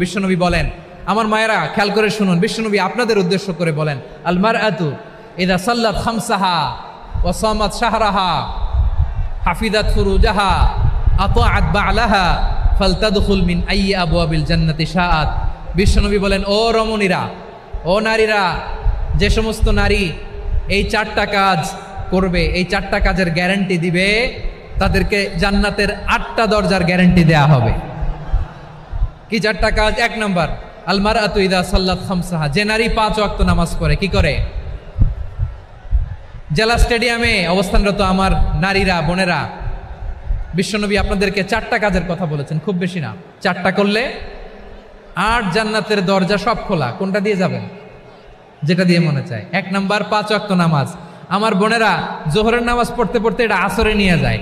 বিশ্বনবী বলেন, আমার মায়েরা খেয়াল করে শুনুন, বিশ্বনবী আপনাদের উদ্দেশ্য করে বলেন, আল মারআতু ইযা সাল্লাত খামসাহা ওয়া সামাত শাহরাহা হাফিজাত ফুরুজাহা আতাআত বা'লাহা ফালতাদখুল মিন আইয়ি আবওয়াবিল জান্নাতি শাআত। বিশ্বনবী বলেন, ও রমণীরা, ও নারীরা, যে সমস্ত নারী এই 4টা কাজ করবে, এই 4টা কাজের গ্যারান্টি দিবে, তাদেরকে জান্নাতের 8টা দরজার গ্যারান্টি দেয়া হবে। কি 4টা কাজ? 1 নম্বর, আল মারআতু ইযা সাল্লাত খামসাহা, যে নারী 5 ওয়াক্ত নামাজ পড়ে। কি করে? জেলা স্টেডিয়ামে অবস্থানরত আমার নারীরা, বোনেরা, বিশ্বনবী আপনাদেরকে 4টা কাজের কথা বলেছেন, খুব বেশি না। 4টা করলে 8 জান্নাতের দরজা সব খোলা। কোনটা দিয়ে যাবেন? যেটা দিয়ে মনে চায়। 1 নম্বর 5 ওয়াক্ত নামাজ। আমার বোনেরা জোহরের নামাজ পড়তে পড়তে এটা আসরে নিয়ে যায়,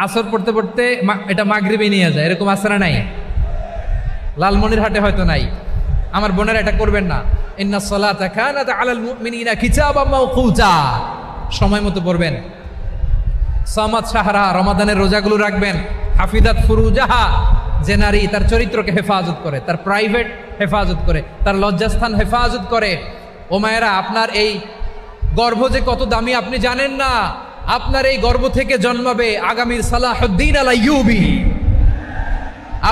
আসর পড়তে পড়তে এটা মাগরিবে নিয়ে যায়। এরকম আসরা নাই? লালমনিরহাটে হয়তো নাই। আমার বোনেরা এটা করবেন না। ইন্নাস সালাতা কানাত আলাল মুমিনিনা কিতাবাম মাওকুতা, সময় মতো পড়বেন। সামাত শাহরা, রমাদানের রোজাগুলো রাখবেন। হাফিজাত ফুরুজাহা, যে নারী তার চরিত্রকে হেফাজত করে, তার প্রাইভেট হেফাজত করে, তার লজ্জাস্থান হেফাজত করে। ও মায়েরা, আপনার এই গর্ভ যে কত দামি আপনি জানেন না। আপনার এই গর্ভ থেকে জন্মাবে আগামীর সালাহুদ্দিন আল আইয়ুবী।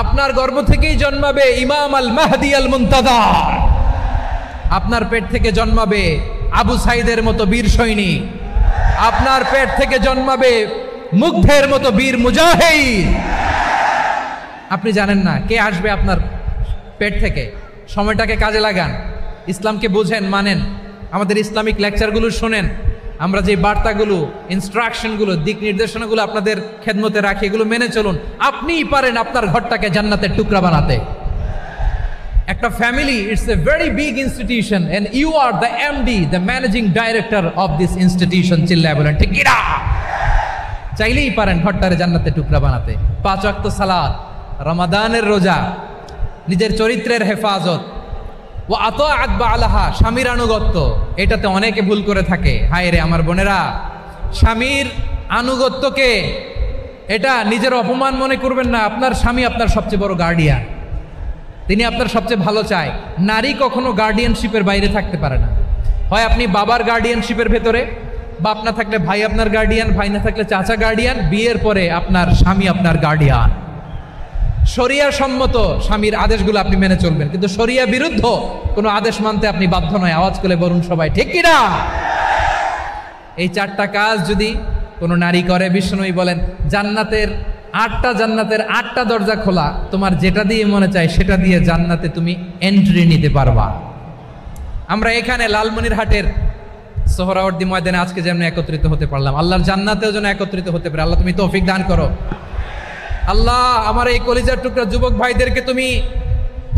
আপনার গর্ভ থেকেই জন্মাবে ইমাম আল মাহদি আল মুনতাজার। আপনার পেট থেকে জন্মাবে আবু সাইদের মতো বীর সৈনিক। আপনার পেট থেকে জন্মাবে মুগ্ধের মতো বীর মুজাহিদ। আপনি জানেন না কে আসবে আপনার পেট থেকে। সময়টাকে কাজে লাগান, ইসলামকে বোঝেন, মানেন, আমাদের ইসলামিক লেকচারগুলো শোনেন। আমরা যে বার্তাগুলো, ইনস্ট্রাকশনগুলো, দিক নির্দেশনাগুলো আপনাদের খেদমতে রাখি, এগুলো মেনে চলুন। আপনিই পারেন আপনার ঘরটাকে জান্নাতের টুকরা বানাতে। একটা family, it's a very big institution and you are the MD, the managing director of this institution. চিল্লায় বলেন ঠিক কিনা? চাইলেই পারেন ঘরটারে জান্নাতের টুকরা বানাতে। 5 ওয়াক্ত সালাত, রমাদানের রোজা, নিজের চরিত্রের হেফাজত, ও আতাআত বা'লাহা, স্বামীর আনুগত্য। এটাতে অনেকে ভুল করে থাকে। হায় রে আমার বোনেরা, স্বামীর আনুগত্যকে এটা নিজের অপমান মনে করবেন না। আপনার স্বামী আপনার সবচেয়ে বড় গার্ডিয়ান, তিনি আপনার সবচেয়ে ভালো চায়। নারী কখনো গার্ডিয়ানশিপের বাইরে থাকতে পারে না। হয় আপনি বাবার গার্ডিয়ানশিপের ভেতরে, বাপ না থাকলে ভাই আপনার গার্ডিয়ান, ভাই না থাকলে চাচা গার্ডিয়ান, বিয়ের পরে আপনার স্বামী আপনার গার্ডিয়ান। শরিয়া সম্মত স্বামীর আদেশগুলো আপনি মেনে চলবেন, কিন্তু শরিয়া বিরুদ্ধ কোনো আদেশ মানতে আপনি বাধ্য নয়। আওয়াজ করে বলুন সবাই ঠিক কিনা? এই 4টা কাজ যদি কোনো নারী করে, বিশ্বনবী বলেন জান্নাতের 8টা দরজা খোলা। তোমার যেটা দিয়ে মনে চায় সেটা দিয়ে জান্নাতে তুমি এন্ট্রি নিতে পারবা। আমরা এখানে লালমনিরহাটের সোহরাওয়ার্দী ময়দানে আজকে যেমন একত্রিত হতে পারলাম, আল্লাহর জান্নাতেও যেন একত্রিত হতে পারে। আল্লাহ তুমি তৌফিক দান করো। আল্লাহ আমার এই কলিজার টুকরা যুবক ভাইদেরকে তুমি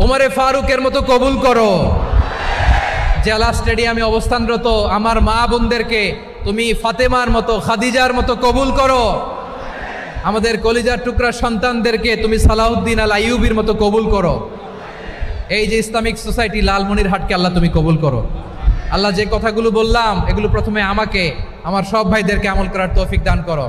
ওমরে ফারুকের মতো কবুল করো। জেলা স্টেডিয়ামে অবস্থানরত আমার মা বোনদেরকে তুমি ফাতেমার মতো, খাদিজার মতো কবুল করো। আমাদের কলিজার টুকরা সন্তানদেরকে তুমি সালাউদ্দিন আল আইয়ুবীর মতো কবুল করো। এই যে ইসলামিক সোসাইটি লালমনিরহাটকে আল্লাহ তুমি কবুল করো। আল্লাহ যে কথাগুলো বললাম এগুলো প্রথমে আমাকে, আমার সব ভাইদেরকে আমল করার তৌফিক দান করো।